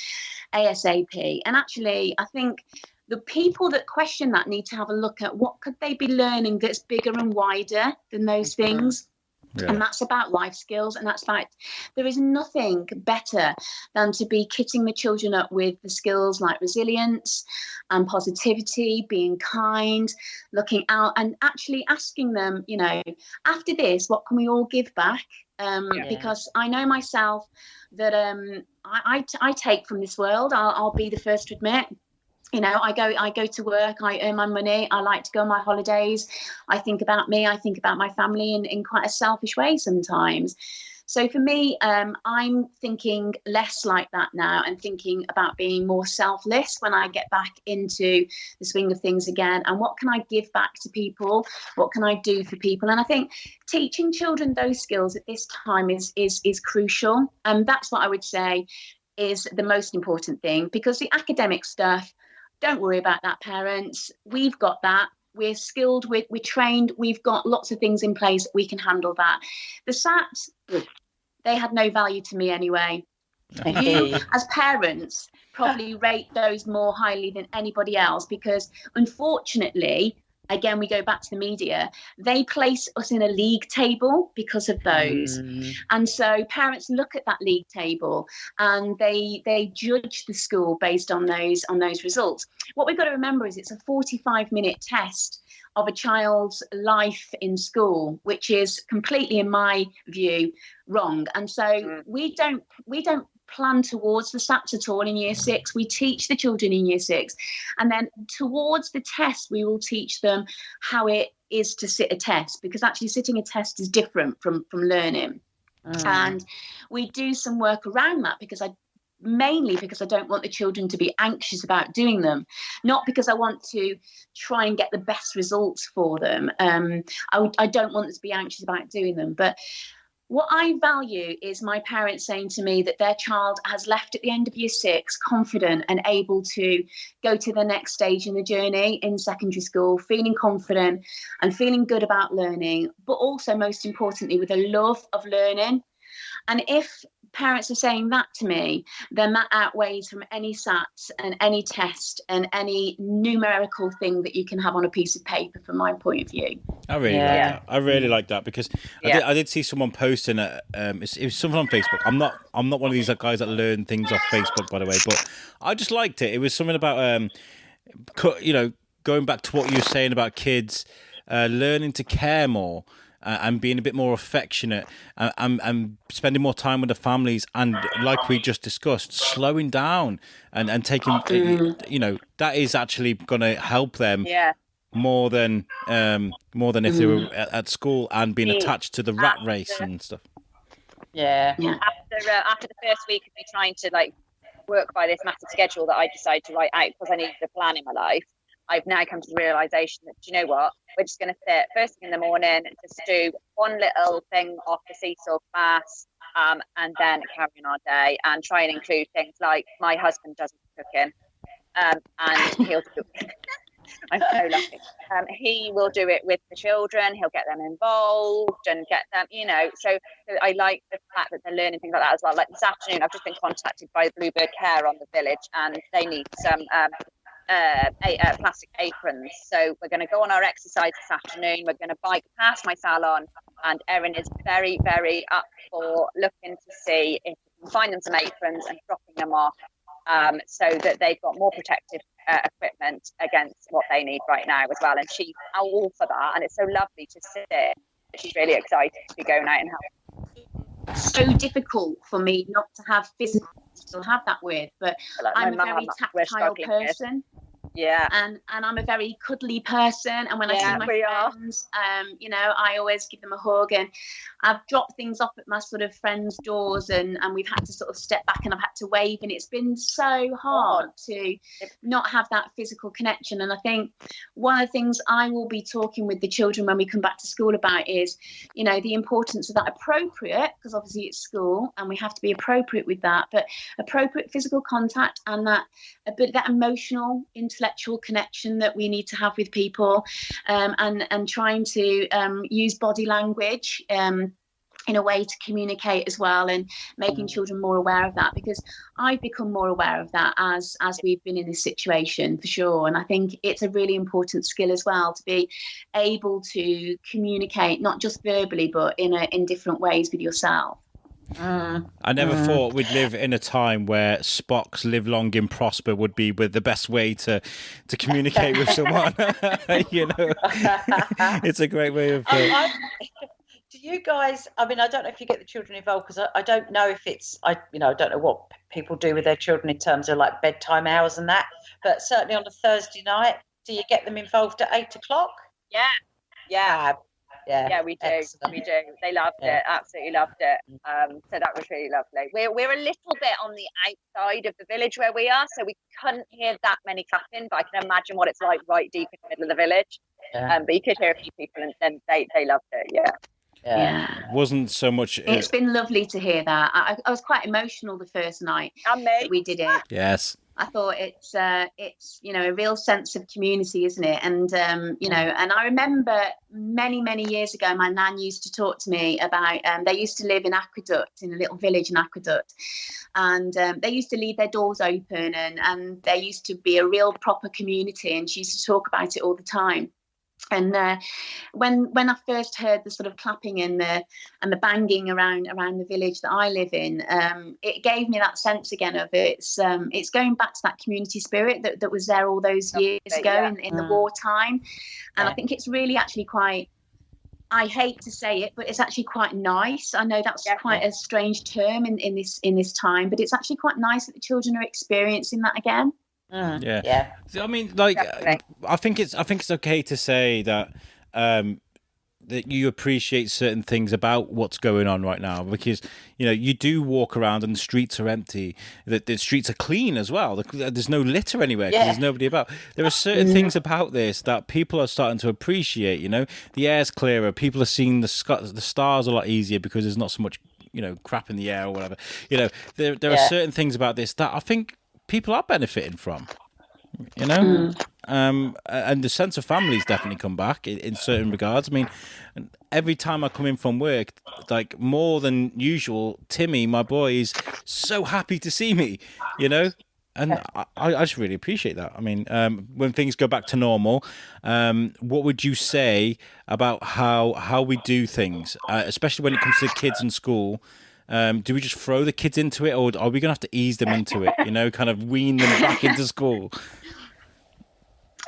ASAP. And actually, I think the people that question that need to have a look at what could they be learning that's bigger and wider than those things. Yeah. And that's about life skills. And that's about, there is nothing better than to be kitting the children up with the skills like resilience and positivity, being kind, looking out, and actually asking them, after this, what can we all give back? Because I know myself that I take from this world. I'll be the first to admit. I go to work, I earn my money, I like to go on my holidays, I think about me, I think about my family in quite a selfish way sometimes. So for me, I'm thinking less like that now and thinking about being more selfless when I get back into the swing of things again. And what can I give back to people? What can I do for people? And I think teaching children those skills at this time is crucial. And that's what I would say is the most important thing, because the academic stuff, don't worry about that, parents. We've got that. We're skilled, we're trained, we've got lots of things in place. We can handle that. The SATs, they had no value to me anyway. You, as parents, probably rate those more highly than anybody else, because unfortunately, again, we go back to the media, they place us in a league table because of those. And so parents look at that league table and they judge the school based on those results. What we've got to remember is it's a 45-minute test of a child's life in school, which is completely, in my view, wrong. And so we don't plan towards the SATs at all in year 6. We teach the children in year 6, and then towards the test we will teach them how it is to sit a test, because actually sitting a test is different from learning. And we do some work around that mainly because I don't want the children to be anxious about doing them, not because I want to try and get the best results for them. I don't want them to be anxious about doing them, but what I value is my parents saying to me that their child has left at the end of year 6 confident and able to go to the next stage in the journey in secondary school, feeling confident and feeling good about learning, but also most importantly with a love of learning. And if parents are saying that to me, then that outweighs from any SATs and any test and any numerical thing that you can have on a piece of paper from my point of view. I really like that. I really like that because I did see someone posting it was something on Facebook. I'm not one of these guys that learn things off Facebook, by the way, but I just liked it. It was something about going back to what you were saying about kids learning to care more. And being a bit more affectionate and spending more time with the families, and like we just discussed, slowing down and taking, that is actually going to help them more than if they were at school and being attached to the rat race and stuff. Yeah. After the first week of me trying to work by this massive schedule that I decided to write out because I needed a plan in my life, I've now come to the realisation that, do you know what, we're just going to sit first thing in the morning and just do one little thing off the seesaw class, and then carry on our day and try and include things like my husband does cooking, and he'll do it. I'm so lucky. He will do it with the children. He'll get them involved and get them, so I like the fact that they're learning things like that as well. Like this afternoon, I've just been contacted by Bluebird Care on the village, and they need some plastic aprons. So we're going to go on our exercise this afternoon. We're going to bike past my salon, and Erin is very, very up for looking to see if we can find them some aprons and dropping them off, so that they've got more protective equipment against what they need right now as well. And she's all for that, and it's so lovely to see it. She's really excited to be going out and helping. It's so difficult for me not to have physical, still have that word, but I'm a very tactile person. Yeah. And I'm a very cuddly person, and when I see my friends, I always give them a hug, and I've dropped things off at my sort of friends' doors, and we've had to sort of step back and I've had to wave, and it's been so hard to not have that physical connection. And I think one of the things I will be talking with the children when we come back to school about is, the importance of that appropriate, because obviously it's school and we have to be appropriate with that, but appropriate physical contact and that emotional, intellectual connection that we need to have with people, and trying to use body language in a way to communicate as well, and making children more aware of that, because I've become more aware of that as we've been in this situation, for sure. And I think it's a really important skill as well to be able to communicate, not just verbally, but in different ways with yourself. I never thought we'd live in a time where Spock's "live long and prosper" would be the best way to communicate with someone. It's a great way of. Do you guys? I mean, I don't know if you get the children involved, because I don't know if it's I don't know what people do with their children in terms of like bedtime hours and that. But certainly on a Thursday night, do you get them involved at 8 o'clock? Yeah. Yeah, we do. Excellent. We do. They loved it. Absolutely loved it. So that was really lovely. We're a little bit on the outside of the village where we are, so we couldn't hear that many clapping. But I can imagine what it's like right deep in the middle of the village. But you could hear a few people, and they loved it. Yeah. Wasn't so much. It's been lovely to hear that. I was quite emotional the first night that we did it. Yes. I thought it's a real sense of community, isn't it? And and I remember many years ago, my nan used to talk to me about they used to live in Aqueduct, in a little village in Aqueduct, and they used to leave their doors open, and there used to be a real proper community, and she used to talk about it all the time. And when I first heard the sort of clapping and the banging around the village that I live in, it gave me that sense again of it's going back to that community spirit that was there all those years ago in the wartime. And I think it's really actually quite, I hate to say it, but it's actually quite nice. I know that's quite a strange term in this time, but it's actually quite nice that the children are experiencing that again. Yeah. I mean, like, I think it's okay to say that that you appreciate certain things about what's going on right now, because you do walk around and the streets are empty, that the streets are clean as well. There's no litter anywhere because there's nobody about. There are certain things about this that people are starting to appreciate. The air's clearer. People are seeing the stars a lot easier because there's not so much crap in the air or whatever. There are certain things about this that I think people are benefiting from. you know. And the sense of family's definitely come back in certain regards. I mean, every time I come in from work, like more than usual, Timmy, my boy, is so happy to see me, you know. And I just really appreciate that. I mean, when things go back to normal, what would you say about how we do things, especially when it comes to kids in school? Do we just throw the kids into it, or are we going to have to ease them into it, you know, kind of wean them back into school?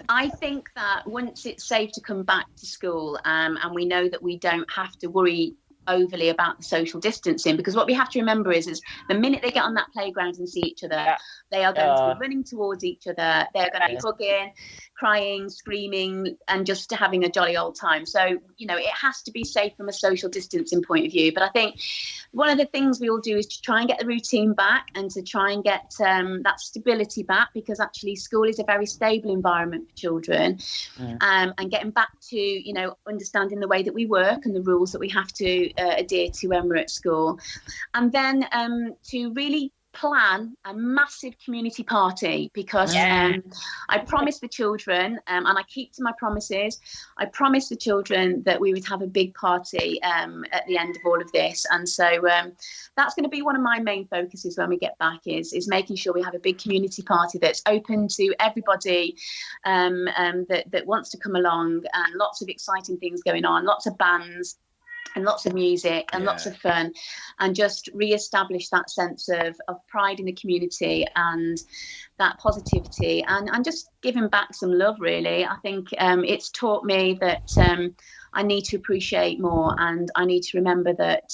I think that once it's safe to come back to school, and we know that we don't have to worry overly about the social distancing, because what we have to remember is the minute they get on that playground and see each other, they are going to be running towards each other. They're going to be hugging, crying, screaming, and just having a jolly old time. So, you know, it has to be safe from a social distancing point of view. But I think one of the things we all do is to try and get the routine back and to try and get that stability back, because actually school is a very stable environment for children. And getting back to, you know, understanding the way that we work and the rules that we have to adhere to when we're at school. And then to really plan a massive community party, because I promised the children, and I keep to my promises, I promised the children that we would have a big party at the end of all of this. And so that's going to be one of my main focuses when we get back, is making sure we have a big community party that's open to everybody that wants to come along, and lots of exciting things going on, lots of bands and lots of music and lots of fun, and just re-establish that sense of pride in the community and that positivity, and just giving back some love, really. I think it's taught me that I need to appreciate more, and I need to remember that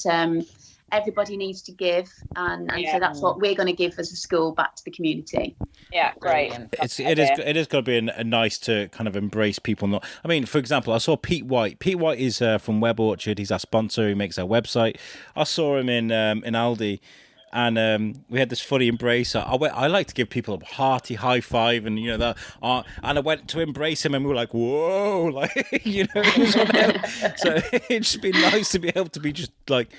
everybody needs to give, and so that's what we're going to give as a school back to the community. Yeah, great. It is going to be a nice to kind of embrace people. Not, I mean, for example, I saw Pete White. Pete White is from Web Orchard. He's our sponsor. He makes our website. I saw him in Aldi, and we had this funny embrace. I like to give people a hearty high five, and you know that. And I went to embrace him, and we were like, "Whoa!" Like, you know. So it's just been nice to be able to be just like,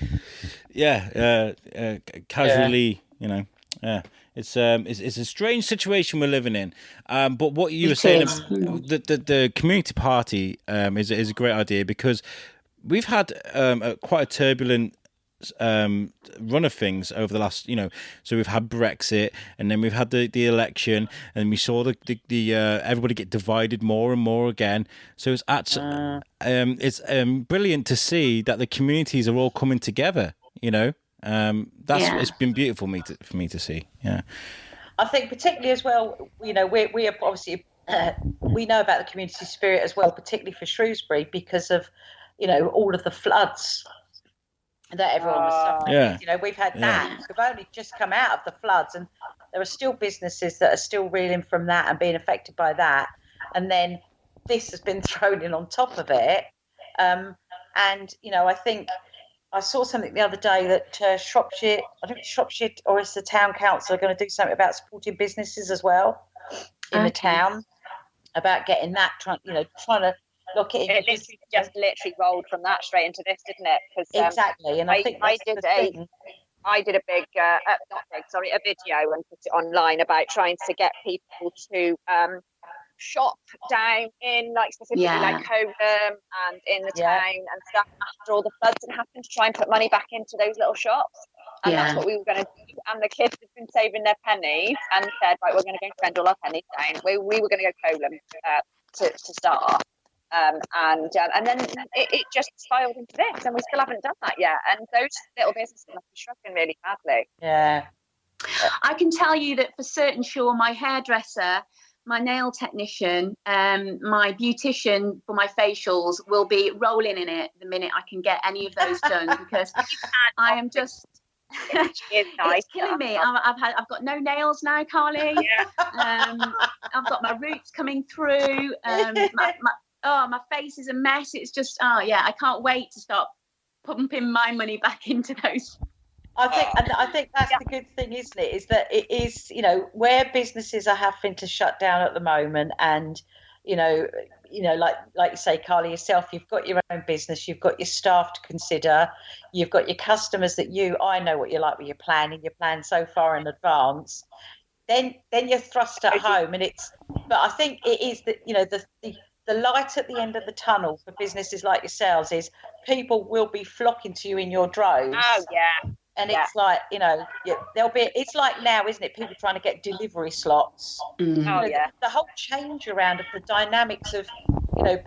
casually, you know. Yeah, it's a strange situation we're living in. But what you were saying, the community party is a great idea, because we've had quite a turbulent run of things over the last, you know. So we've had Brexit, and then we've had the election, and we saw the everybody get divided more and more again. So it's actually it's brilliant to see that the communities are all coming together, you know. It's been beautiful for me to see. Yeah, I think particularly as well, you know, we are obviously we know about the community spirit as well, particularly for Shrewsbury, because of, you know, all of the floods that everyone was suffering. Yeah. You know, we've had that. We've only just come out of the floods, and there are still businesses that are still reeling from that and being affected by that. And then this has been thrown in on top of it. And, you know, I think I saw something the other day that Shropshire, I think it's Shropshire or it's the town council, are going to do something about supporting businesses as well in the town, about getting that, trying to look at it. It literally rolled from that straight into this, didn't it? Exactly, and I think I did a big, a video and put it online about trying to get people to shop down in, like, specifically like Whelan and in the town and stuff after all the floods had happened, to try and put money back into those little shops. And that's what we were going to do. And the kids had been saving their pennies and said, right, we're going to go spend all our pennies down. We were going to go Whelan to start off. And then it just spiraled into this, and we still haven't done that yet. And those little businesses must be struggling really badly. Yeah. I can tell you that for certain sure, my hairdresser, my nail technician, my beautician for my facials will be rolling in it the minute I can get any of those done, because I am just it's killing me. I've got no nails now, Carlie. I've got my roots coming through. My face is a mess. It's just I can't wait to start pumping my money back into those. I think that's the good thing, isn't it? Is that it is, you know, where businesses are having to shut down at the moment, and you know, like you say, Carly, yourself, you've got your own business, you've got your staff to consider, you've got your customers that I know what you're like with your planning. You plan so far in advance. then you're thrust at home, and but I think it is that, the light at the end of the tunnel for businesses like yourselves is people will be flocking to you in your droves. Oh yeah. And it's like, it's like now, isn't it? People trying to get delivery slots. Mm. The whole change around of the dynamics of,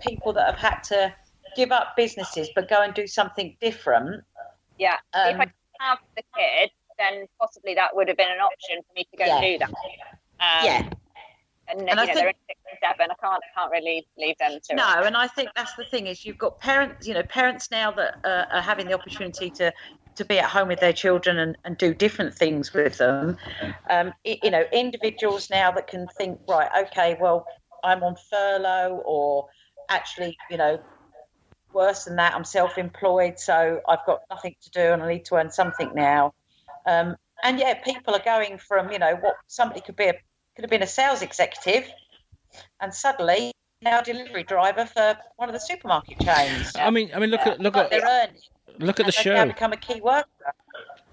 people that have had to give up businesses but go and do something different. Yeah. If I didn't have the kid, then possibly that would have been an option for me to go and do that. And I think they're in 6 and 7. I can't really leave them to. No, and I think that's the thing is you've got parents now that are having the opportunity to be at home with their children and do different things with them. Individuals now that can think, right, okay, well, I'm on furlough, or actually, worse than that, I'm self-employed, so I've got nothing to do and I need to earn something now. People are going from, what somebody could have been a sales executive, and suddenly now a delivery driver for one of the supermarket chains. I mean, look at they're earning. Look at the show. Now become a key worker.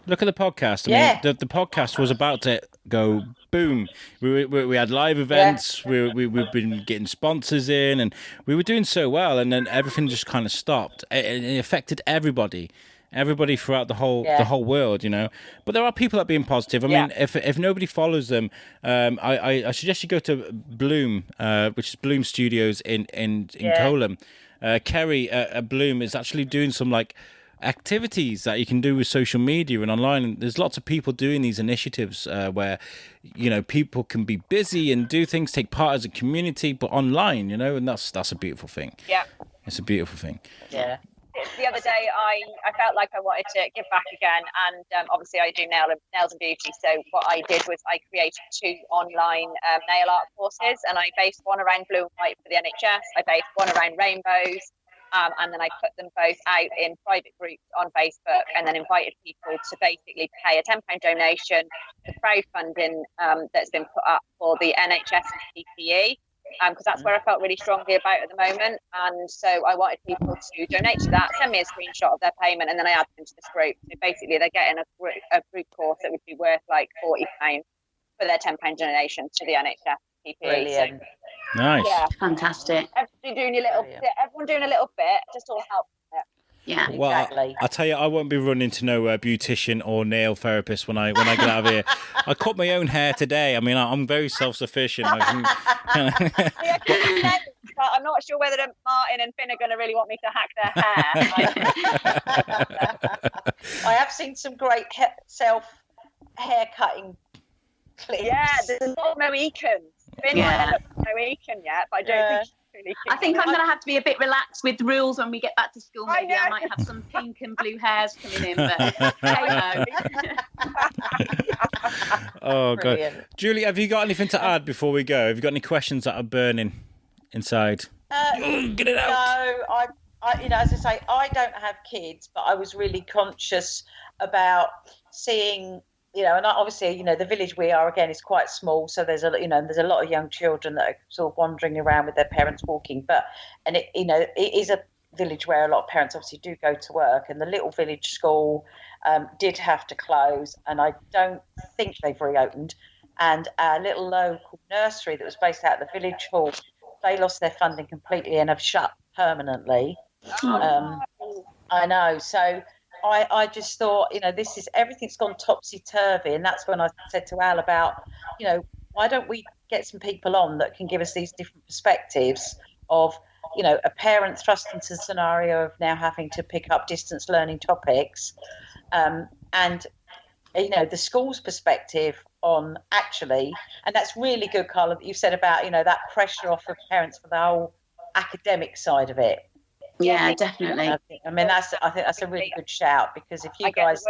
Look at the podcast. I mean, the podcast was about to go boom. We had live events. Yeah. We've been getting sponsors in, and we were doing so well. And then everything just kind of stopped. It affected everybody throughout the whole world, But there are people that are being positive. I mean, if nobody follows them, I suggest you go to Bloom, which is Bloom Studios in Colham. Kerry at Bloom is actually doing some activities that you can do with social media and online, and there's lots of people doing these initiatives where people can be busy and do things, take part as a community, but online, and that's a beautiful thing. It's a beautiful thing. The other day I felt like I wanted to give back again, and obviously I do nails and beauty, so what I did was I created 2 online nail art courses, and I based one around blue and white for the NHS, I based one around rainbows, and then I put them both out in private groups on Facebook, and then invited people to basically pay a £10 donation to crowdfunding that's been put up for the NHS and PPE, because that's where I felt really strongly about at the moment. And so I wanted people to donate to that, send me a screenshot of their payment, and then I add them to this group. So basically they're getting a group course that would be worth like £40 for their £10 donation to the NHS PPE. Brilliant. So, nice. Yeah. Fantastic. Everyone doing a little bit, just all help. Yeah, well, exactly. I tell you, I won't be running to no beautician or nail therapist when I get out of here. I cut my own hair today. I mean, I'm very self-sufficient. I'm not sure whether Martin and Finn are going to really want me to hack their hair. I have seen some great hair cutting clips. Yeah, there's a lot of Mohicans. Finn might end up with Mohican yet, but I don't think. I think I'm going to have to be a bit relaxed with rules when we get back to school. Maybe I might have some pink and blue hairs coming in, but hey ho. Oh, brilliant. God. Julie, have you got anything to add before we go? Have you got any questions that are burning inside? Get it out. No, I as I say, I don't have kids, but I was really conscious about seeing, and obviously, the village we are, again, is quite small. So there's there's a lot of young children that are sort of wandering around with their parents walking. And it is a village where a lot of parents obviously do go to work. And the little village school did have to close. And I don't think they've reopened. And our little local nursery that was based out of the village hall, they lost their funding completely and have shut permanently. I know. So I just thought, everything's gone topsy-turvy. And that's when I said to Al about, why don't we get some people on that can give us these different perspectives of, a parent thrust into the scenario of now having to pick up distance learning topics, and, the school's perspective on actually, and that's really good, Carla, that you said about, that pressure off of parents for the whole academic side of it. Yeah, definitely. I think that's a really good shout, because if you guys,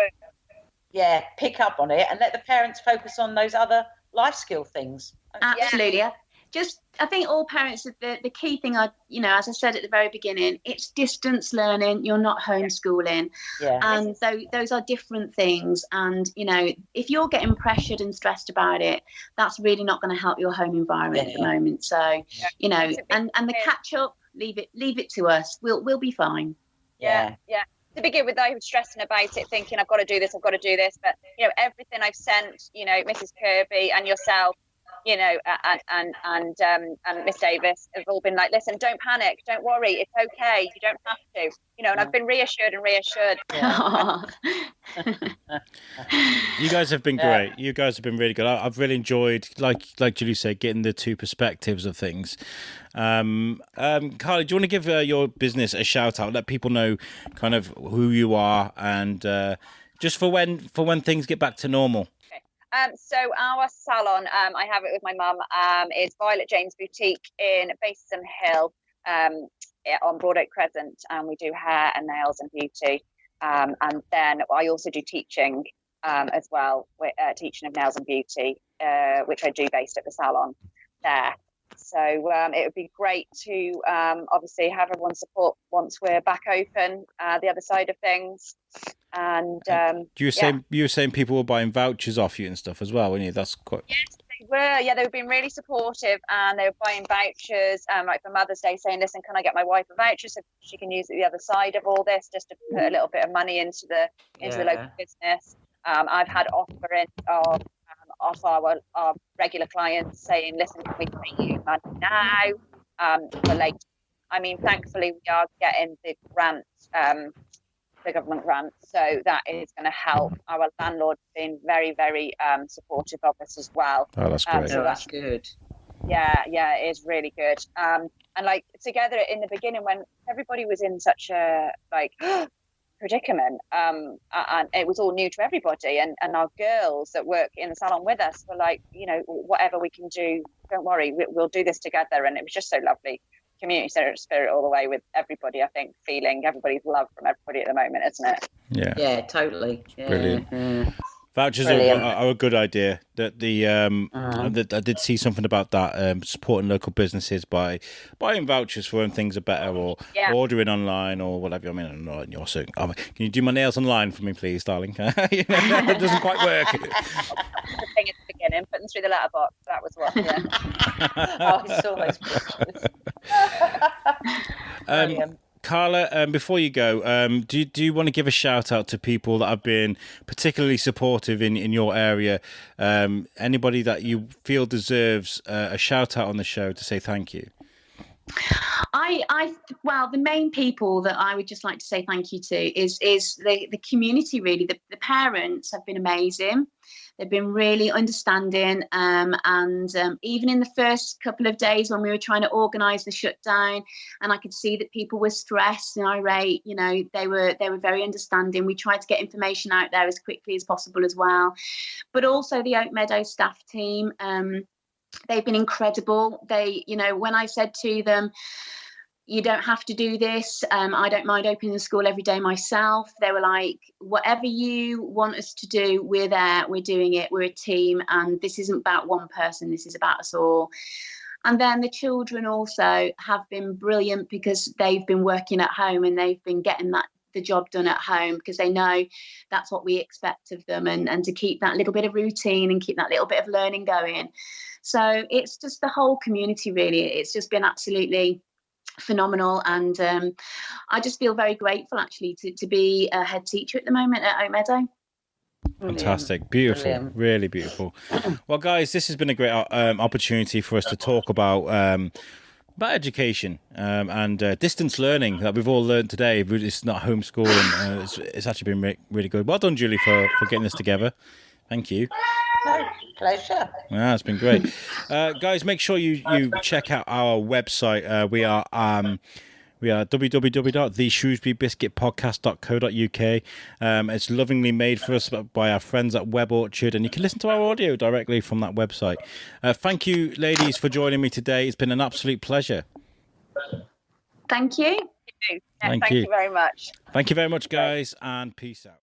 pick up on it and let the parents focus on those other life skill things. Absolutely. Yeah. I think all parents, the key thing, as I said at the very beginning, it's distance learning. You're not homeschooling. Yeah. And those are different things. And, if you're getting pressured and stressed about it, that's really not going to help your home environment at the moment. So, and the catch up, leave it to us. We'll be fine. Yeah. to begin with, I was stressing about it, thinking I've got to do this. But everything I've sent, Mrs. Kirby and yourself, and Miss Davis have all been like, listen, don't panic, don't worry, it's okay, you don't have to, and I've been reassured. Yeah. You guys have been great. You guys have been really good. I've really enjoyed, like Julie said, getting the two perspectives of things. Carlie, do you want to give your business a shout out? Let people know kind of who you are, and just for when things get back to normal. So our salon, I have it with my mum, is Violet James Boutique in Basin Hill, on Broad Oak Crescent, and we do hair and nails and beauty. And then I also do teaching as well, teaching of nails and beauty, which I do based at the salon there. So it would be great to obviously have everyone's support once we're back open, the other side of things. And you were saying people were buying vouchers off you and stuff as well, weren't you? That's quite. Yes, they were. Yeah, they've been really supportive, and they were buying vouchers, like for Mother's Day, saying, "Listen, can I get my wife a voucher so she can use it the other side of all this, just to put a little bit of money into the local business." I've had offerings of our regular clients saying, "Listen, can we pay you money now for later?" I mean, thankfully, we are getting the grant. The government grant, so that is going to help. Our landlord's been very, very supportive of us as well. Oh, that's great. So that's good. Yeah, it is really good. And like together in the beginning, when everybody was in such a predicament, and it was all new to everybody, and our girls that work in the salon with us were like, whatever we can do, don't worry, we'll do this together. And it was just so lovely. Community spirit all the way with everybody. I think feeling everybody's love from everybody at the moment, isn't it? Yeah, totally. Yeah. Brilliant. Vouchers are a good idea. That I did see something about that, supporting local businesses by buying vouchers for when things are better, or ordering online or whatever. I mean, I'm not in your suit. Can you do my nails online for me, please, darling? That doesn't quite work. The thing at the beginning, putting through the letterbox. That was what. Yeah. It's always precious. Carla, before you go, do you want to give a shout out to people that have been particularly supportive in your area? Anybody that you feel deserves a shout out on the show to say thank you? Well, the main people that I would just like to say thank you to is the community, really. The parents have been amazing. They've been really understanding, and even in the first couple of days when we were trying to organise the shutdown, and I could see that people were stressed and irate, they were very understanding. We tried to get information out there as quickly as possible as well. But also the Oak Meadow staff team, they've been incredible. They, when I said to them, you don't have to do this, I don't mind opening the school every day myself, they were like, whatever you want us to do, we're there, we're doing it, we're a team, and this isn't about one person, this is about us all. And then the children also have been brilliant, because they've been working at home and they've been getting the job done at home, because they know that's what we expect of them, and to keep that little bit of routine and keep that little bit of learning going. So it's just the whole community, really. It's just been absolutely phenomenal, and I just feel very grateful actually to be a head teacher at the moment at Oak Meadow. Fantastic, beautiful, brilliant. Really beautiful. Well, guys, this has been a great opportunity for us to talk about education and distance learning that we've all learned today. It's not homeschooling. It's actually been really good. Well done, Julie, for getting this together. Thank you. No, pleasure. Yeah, it's been great. Guys, make sure you check out our website. We are www.theshrewsburybiscuitpodcast.co.uk. It's lovingly made for us by our friends at Web Orchard, and you can listen to our audio directly from that website. Thank you, ladies, for joining me today. It's been an absolute pleasure. Thank you. Thank you very much. Thank you very much, guys, and peace out.